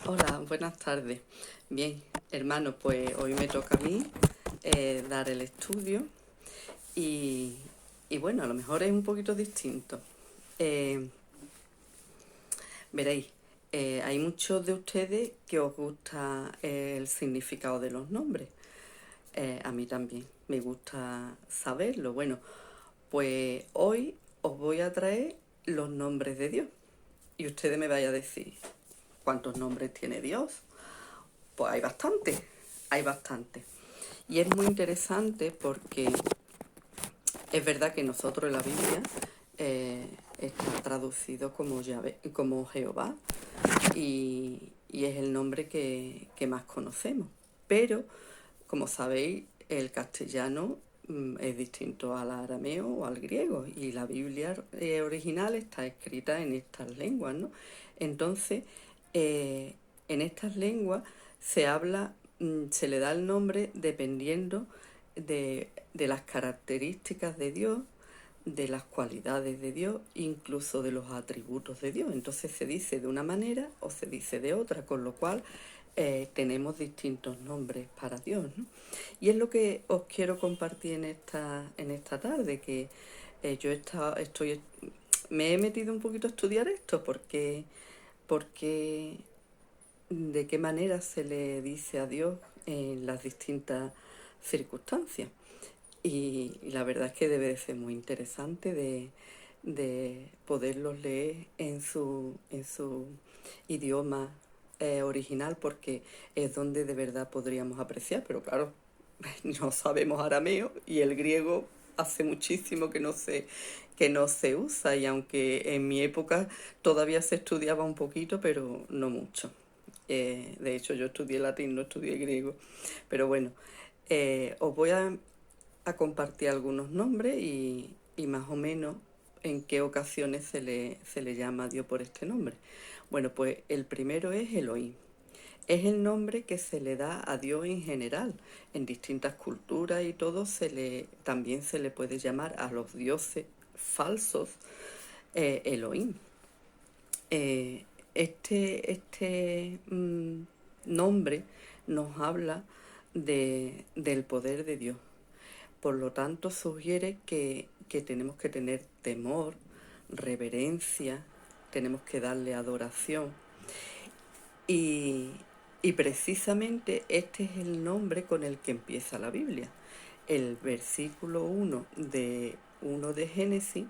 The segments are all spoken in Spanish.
Hola, buenas tardes. Bien, hermano, pues hoy me toca a mí dar el estudio y, y bueno, a lo mejor es un poquito distinto. Eh, Veréis, hay muchos de ustedes que os gusta el significado de los nombres. A mí también me gusta saberlo. Bueno, pues hoy os voy a traer los nombres de Dios y ustedes me vayan a decir cuántos nombres tiene Dios. Pues hay bastante, hay bastante. Y es muy interesante porque es verdad que nosotros en la Biblia está traducido como, como Jehová y es el nombre que más conocemos. Pero, como sabéis, el castellano es distinto al arameo o al griego y la Biblia original está escrita en estas lenguas, ¿no? Entonces, en estas lenguas se habla, se le da el nombre dependiendo de las características de Dios, de las cualidades de Dios, incluso de los atributos de Dios. Entonces se dice de una manera o se dice de otra, con lo cual tenemos distintos nombres para Dios, ¿no? Y es lo que os quiero compartir en esta tarde, que me he metido un poquito a estudiar esto porque de qué manera se le dice a Dios en las distintas circunstancias. Y la verdad es que debe de ser muy interesante de poderlos leer en su idioma original, porque es donde de verdad podríamos apreciar, pero claro, no sabemos arameo y el griego hace muchísimo que no se usa, y aunque en mi época todavía se estudiaba un poquito, pero no mucho. De hecho, yo estudié latín, no estudié griego, pero bueno, os voy a compartir algunos nombres y más o menos en qué ocasiones se le llama a Dios por este nombre. Bueno, pues el primero es Elohim. Es el nombre que se le da a Dios en general. En distintas culturas y todo también se le puede llamar a los dioses falsos Elohim. Eh, este nombre nos habla del poder de Dios. Por lo tanto, sugiere que tenemos que tener temor, reverencia, tenemos que darle adoración. Y, y precisamente este es el nombre con el que empieza la Biblia. El versículo uno de Génesis,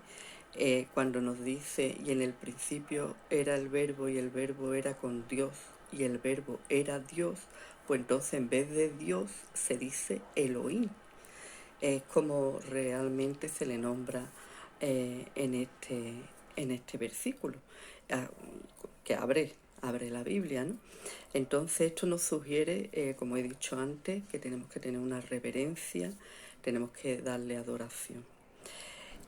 cuando nos dice, y en el principio era el verbo y el verbo era con Dios y el verbo era Dios, pues entonces en vez de Dios se dice Elohim. Es como realmente se le nombra eh, en, este, en este versículo, ah, que abre la Biblia, ¿no? Entonces esto nos sugiere, como he dicho antes, que tenemos que tener una reverencia, tenemos que darle adoración.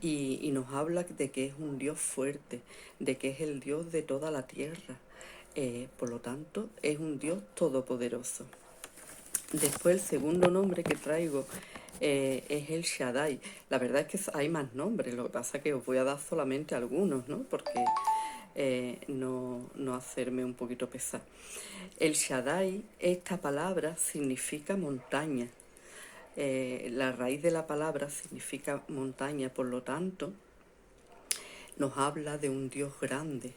Y nos habla de que es un Dios fuerte, de que es el Dios de toda la tierra. Por lo tanto, es un Dios todopoderoso. Después el segundo nombre que traigo es el Shaddai. La verdad es que hay más nombres, lo que pasa es que os voy a dar solamente algunos, ¿no? Porque no hacerme un poquito pesar. El Shaddai, esta palabra significa montaña. La raíz de la palabra significa montaña, por lo tanto, nos habla de un Dios grande,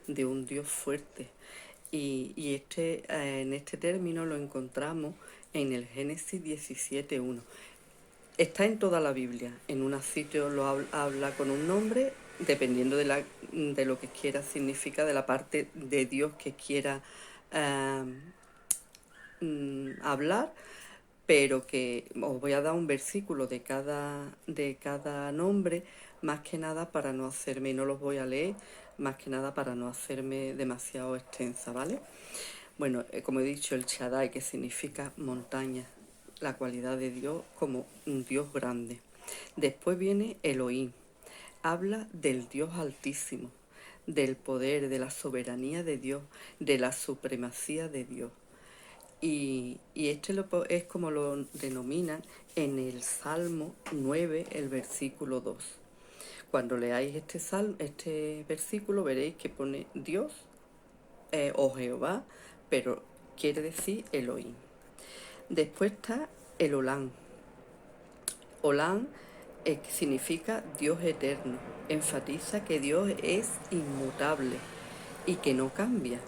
de un Dios fuerte. En este término lo encontramos en el Génesis 17:1. Está en toda la Biblia. En unos sitios habla con un nombre, dependiendo de lo que quiera significa, de la parte de Dios que quiera eh, hablar, pero que os voy a dar un versículo de cada nombre, más que nada para no hacerme, y no los voy a leer, más que nada para no hacerme demasiado extensa, ¿vale? Bueno, como he dicho, el Shaddai, que significa montaña, la cualidad de Dios como un Dios grande. Después viene Elohim, habla del Dios altísimo, del poder, de la soberanía de Dios, de la supremacía de Dios. Y es como lo denominan en el Salmo 9, el versículo 2. Cuando leáis este versículo veréis que pone Dios o Jehová, pero quiere decir Elohim. Después está el Olam. Olam significa Dios eterno. Enfatiza que Dios es inmutable y que no cambia.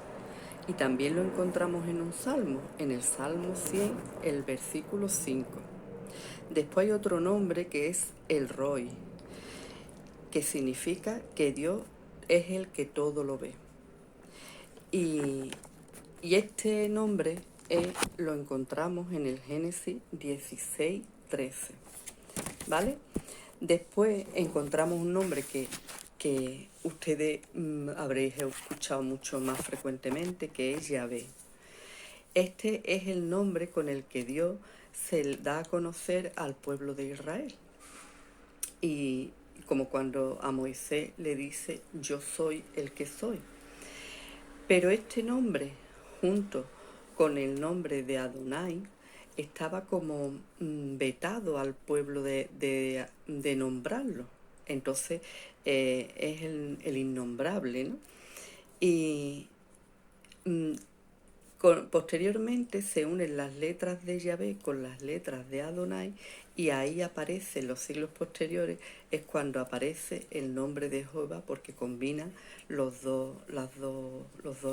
Y también lo encontramos en un salmo, en el Salmo 100, el versículo 5. Después hay otro nombre que es el Roy, que significa que Dios es el que todo lo ve. Y este nombre lo encontramos en el Génesis 16, 13. ¿Vale? Después encontramos un nombre que ustedes habréis escuchado mucho más frecuentemente, que es Yahvé. Este es el nombre con el que Dios se da a conocer al pueblo de Israel. Y como cuando a Moisés le dice, yo soy el que soy. Pero este nombre, junto con el nombre de Adonai, estaba como vetado al pueblo de nombrarlo. Entonces es el innombrable, ¿no? Y posteriormente se unen las letras de Yahvé con las letras de Adonai, y ahí aparece en los siglos posteriores, es cuando aparece el nombre de Jehová, porque combina los dos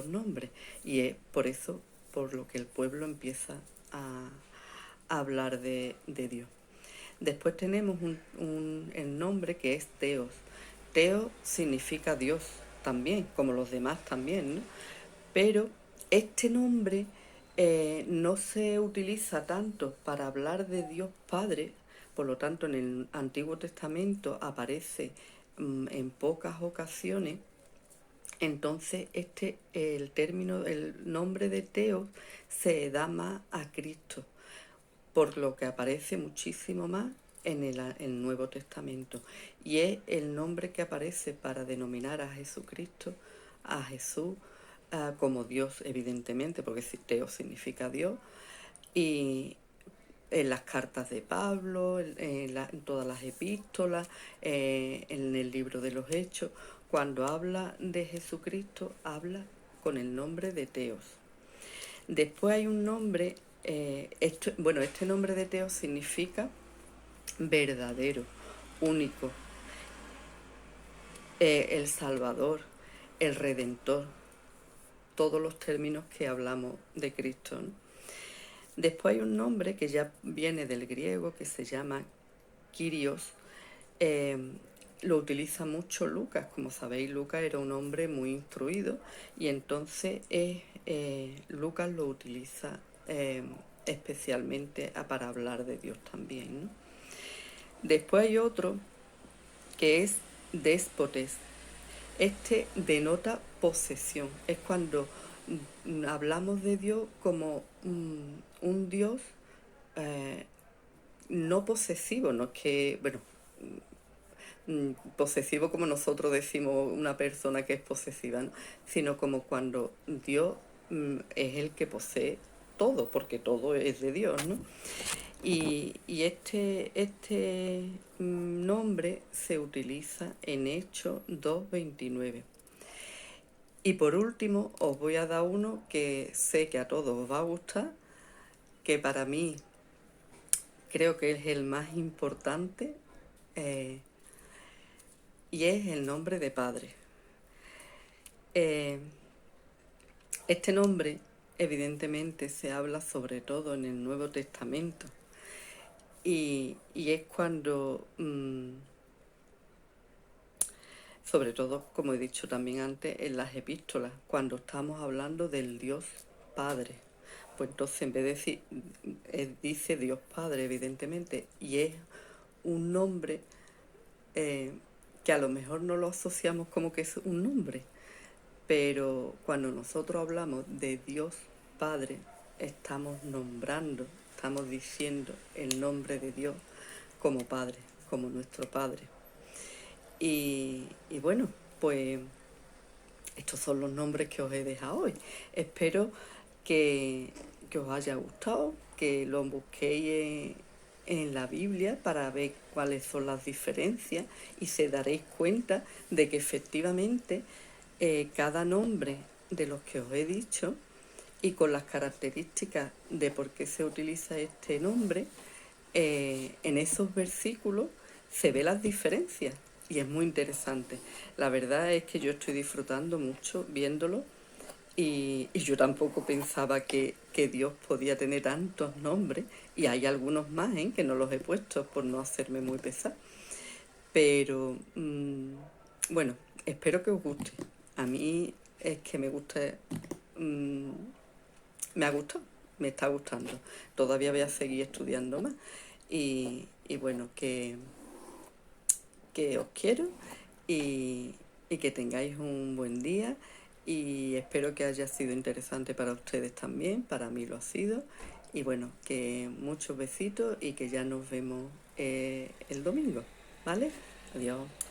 nombres, y es por eso por lo que el pueblo empieza a hablar de Dios. Después tenemos el nombre que es Teos. Teos significa Dios también, como los demás también, ¿no? Pero este nombre no se utiliza tanto para hablar de Dios Padre, por lo tanto en el Antiguo Testamento aparece en pocas ocasiones. Entonces el nombre de Teos se da más a Cristo, por lo que aparece muchísimo más en el Nuevo Testamento. Y es el nombre que aparece para denominar a Jesucristo, a Jesús, como Dios, evidentemente, porque Teos significa Dios. Y en las cartas de Pablo, en todas las epístolas, en el libro de los Hechos, cuando habla de Jesucristo, habla con el nombre de Teos. Después hay un nombre, este nombre de Teos significa verdadero, único, el Salvador, el Redentor, todos los términos que hablamos de Cristo, ¿no? Después hay un nombre que ya viene del griego, que se llama Kyrios. Lo utiliza mucho Lucas. Como sabéis, Lucas era un hombre muy instruido, y entonces Lucas lo utiliza especialmente para hablar de Dios también, ¿no? Después hay otro que es déspotes. Este denota posesión. Es cuando hablamos de Dios como un Dios no posesivo, no es que, bueno, posesivo como nosotros decimos una persona que es posesiva, ¿no? Sino como cuando Dios es el que posee todo, porque todo es de Dios, ¿no? Y este nombre se utiliza en Hechos 2:29. Y por último os voy a dar uno que sé que a todos os va a gustar, que para mí creo que es el más importante, y es el nombre de Padre. Este nombre evidentemente se habla sobre todo en el Nuevo Testamento, y es cuando, sobre todo, como he dicho también antes, en las epístolas, cuando estamos hablando del Dios Padre, pues entonces en vez de decir, dice Dios Padre, evidentemente, y es un nombre que a lo mejor no lo asociamos como que es un nombre, pero cuando nosotros hablamos de Dios Padre, estamos nombrando, estamos diciendo el nombre de Dios como Padre, como nuestro Padre. Y bueno, pues estos son los nombres que os he dejado hoy. Espero que os haya gustado, que lo busquéis en la Biblia para ver cuáles son las diferencias, y se daréis cuenta de que efectivamente cada nombre de los que os he dicho y con las características de por qué se utiliza este nombre, en esos versículos se ve las diferencias y es muy interesante. La verdad es que yo estoy disfrutando mucho viéndolo y yo tampoco pensaba que Dios podía tener tantos nombres y hay algunos más, que no los he puesto por no hacerme muy pesada. Pero bueno, espero que os guste. A mí es que me gusta, mm, me ha gustado, me está gustando. Todavía voy a seguir estudiando más. Y bueno, que os quiero y que tengáis un buen día y espero que haya sido interesante para ustedes también, para mí lo ha sido. Y bueno, que muchos besitos y que ya nos vemos el domingo, ¿vale? Adiós.